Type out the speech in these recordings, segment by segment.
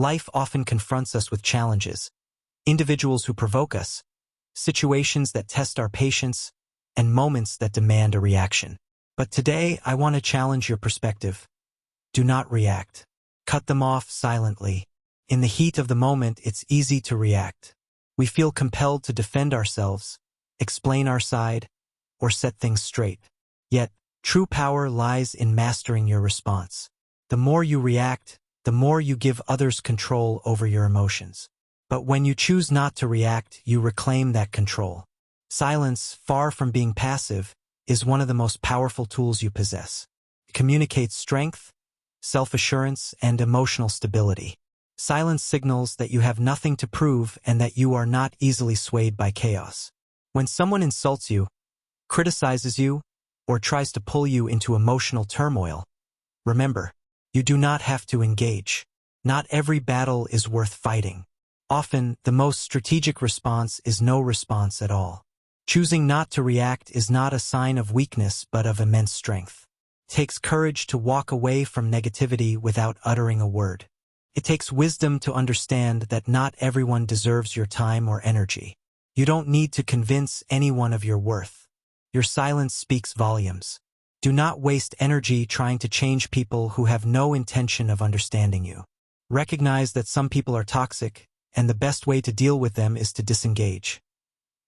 Life often confronts us with challenges, individuals who provoke us, situations that test our patience, and moments that demand a reaction. But today, I want to challenge your perspective. Do not react. Cut them off silently. In the heat of the moment, it's easy to react. We feel compelled to defend ourselves, explain our side, or set things straight. Yet, true power lies in mastering your response. The more you react, the more you give others control over your emotions. But when you choose not to react, you reclaim that control. Silence, far from being passive, is one of the most powerful tools you possess. It communicates strength, self-assurance, and emotional stability. Silence signals that you have nothing to prove and that you are not easily swayed by chaos. When someone insults you, criticizes you, or tries to pull you into emotional turmoil, remember, you do not have to engage. Not every battle is worth fighting. Often, the most strategic response is no response at all. Choosing not to react is not a sign of weakness but of immense strength. It takes courage to walk away from negativity without uttering a word. It takes wisdom to understand that not everyone deserves your time or energy. You don't need to convince anyone of your worth. Your silence speaks volumes. Do not waste energy trying to change people who have no intention of understanding you. Recognize that some people are toxic, and the best way to deal with them is to disengage.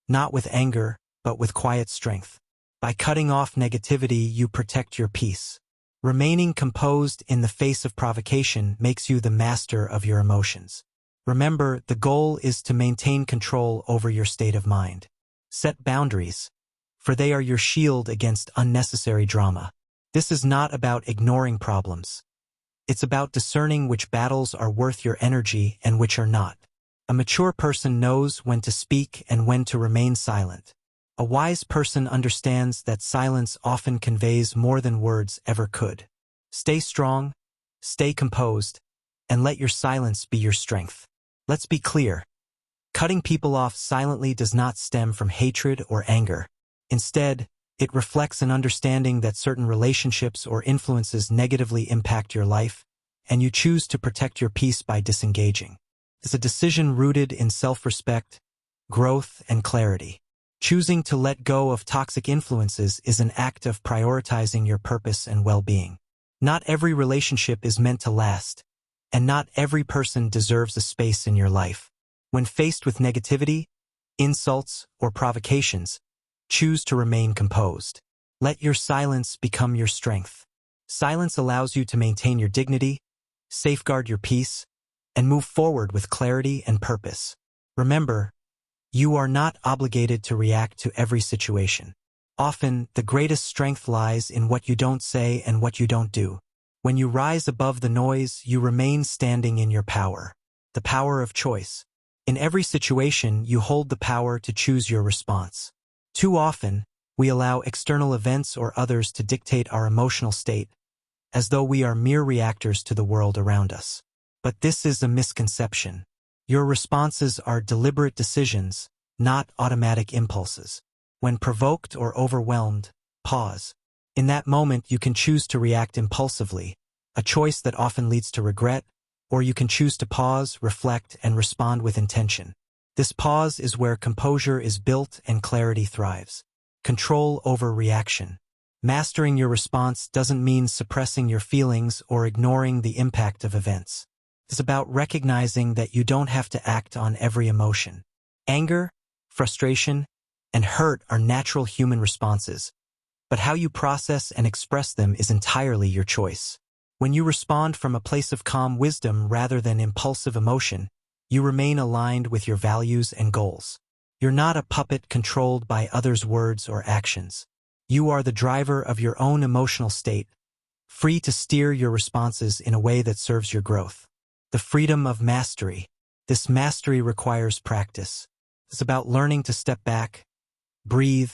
Not with anger, but with quiet strength. By cutting off negativity, you protect your peace. Remaining composed in the face of provocation makes you the master of your emotions. Remember, the goal is to maintain control over your state of mind. Set boundaries, for they are your shield against unnecessary drama. This is not about ignoring problems. It's about discerning which battles are worth your energy and which are not. A mature person knows when to speak and when to remain silent. A wise person understands that silence often conveys more than words ever could. Stay strong, stay composed, and let your silence be your strength. Let's be clear. Cutting people off silently does not stem from hatred or anger. Instead, it reflects an understanding that certain relationships or influences negatively impact your life, and you choose to protect your peace by disengaging. It's a decision rooted in self-respect, growth, and clarity. Choosing to let go of toxic influences is an act of prioritizing your purpose and well-being. Not every relationship is meant to last, and not every person deserves a space in your life. When faced with negativity, insults, or provocations, choose to remain composed. Let your silence become your strength. Silence allows you to maintain your dignity, safeguard your peace, and move forward with clarity and purpose. Remember, you are not obligated to react to every situation. Often, the greatest strength lies in what you don't say and what you don't do. When you rise above the noise, you remain standing in your power. The power of choice. In every situation, you hold the power to choose your response. Too often, we allow external events or others to dictate our emotional state, as though we are mere reactors to the world around us. But this is a misconception. Your responses are deliberate decisions, not automatic impulses. When provoked or overwhelmed, pause. In that moment, you can choose to react impulsively, a choice that often leads to regret, or you can choose to pause, reflect, and respond with intention. This pause is where composure is built and clarity thrives. Control over reaction. Mastering your response doesn't mean suppressing your feelings or ignoring the impact of events. It's about recognizing that you don't have to act on every emotion. Anger, frustration, and hurt are natural human responses, but how you process and express them is entirely your choice. When you respond from a place of calm wisdom rather than impulsive emotion, you remain aligned with your values and goals. You're not a puppet controlled by others' words or actions. You are the driver of your own emotional state, free to steer your responses in a way that serves your growth. The freedom of mastery. This mastery requires practice. It's about learning to step back, breathe,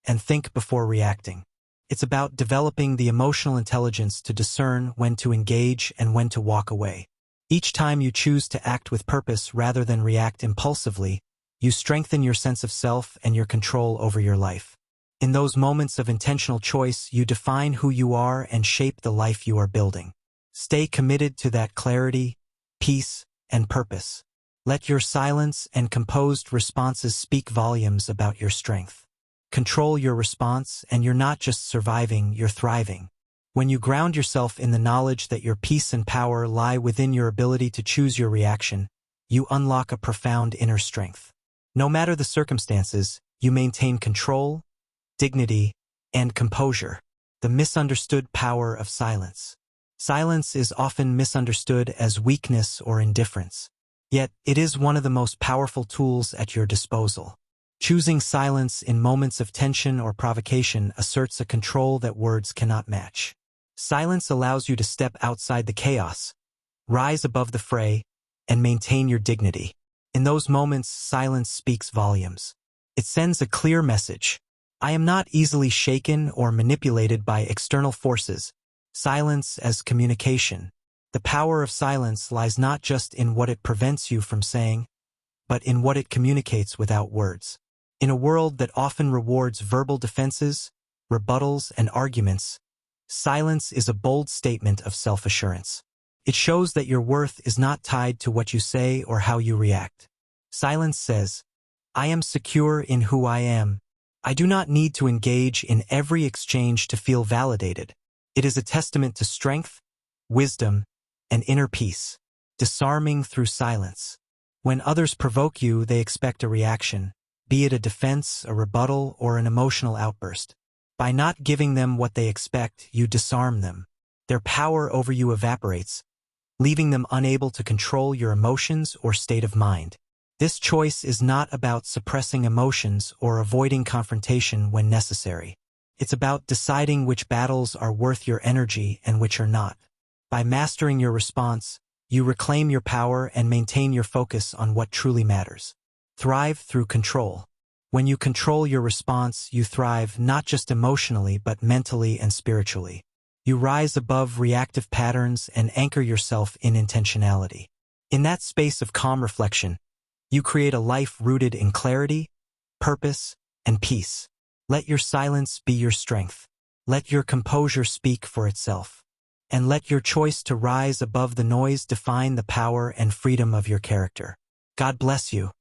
and think before reacting. It's about developing the emotional intelligence to discern when to engage and when to walk away. Each time you choose to act with purpose rather than react impulsively, you strengthen your sense of self and your control over your life. In those moments of intentional choice, you define who you are and shape the life you are building. Stay committed to that clarity, peace, and purpose. Let your silence and composed responses speak volumes about your strength. Control your response, and you're not just surviving, you're thriving. When you ground yourself in the knowledge that your peace and power lie within your ability to choose your reaction, you unlock a profound inner strength. No matter the circumstances, you maintain control, dignity, and composure. The misunderstood power of silence. Silence is often misunderstood as weakness or indifference. Yet, it is one of the most powerful tools at your disposal. Choosing silence in moments of tension or provocation asserts a control that words cannot match. Silence allows you to step outside the chaos, rise above the fray, and maintain your dignity. In those moments, silence speaks volumes. It sends a clear message. I am not easily shaken or manipulated by external forces. Silence as communication. The power of silence lies not just in what it prevents you from saying, but in what it communicates without words. In a world that often rewards verbal defenses, rebuttals, and arguments, silence is a bold statement of self-assurance. It shows that your worth is not tied to what you say or how you react. Silence says, I am secure in who I am. I do not need to engage in every exchange to feel validated. It is a testament to strength, wisdom, and inner peace. Disarming through silence. When others provoke you, they expect a reaction, be it a defense, a rebuttal, or an emotional outburst. By not giving them what they expect, you disarm them. Their power over you evaporates, leaving them unable to control your emotions or state of mind. This choice is not about suppressing emotions or avoiding confrontation when necessary. It's about deciding which battles are worth your energy and which are not. By mastering your response, you reclaim your power and maintain your focus on what truly matters. Thrive through control. When you control your response, you thrive not just emotionally but mentally and spiritually. You rise above reactive patterns and anchor yourself in intentionality. In that space of calm reflection, you create a life rooted in clarity, purpose, and peace. Let your silence be your strength. Let your composure speak for itself. And let your choice to rise above the noise define the power and freedom of your character. God bless you.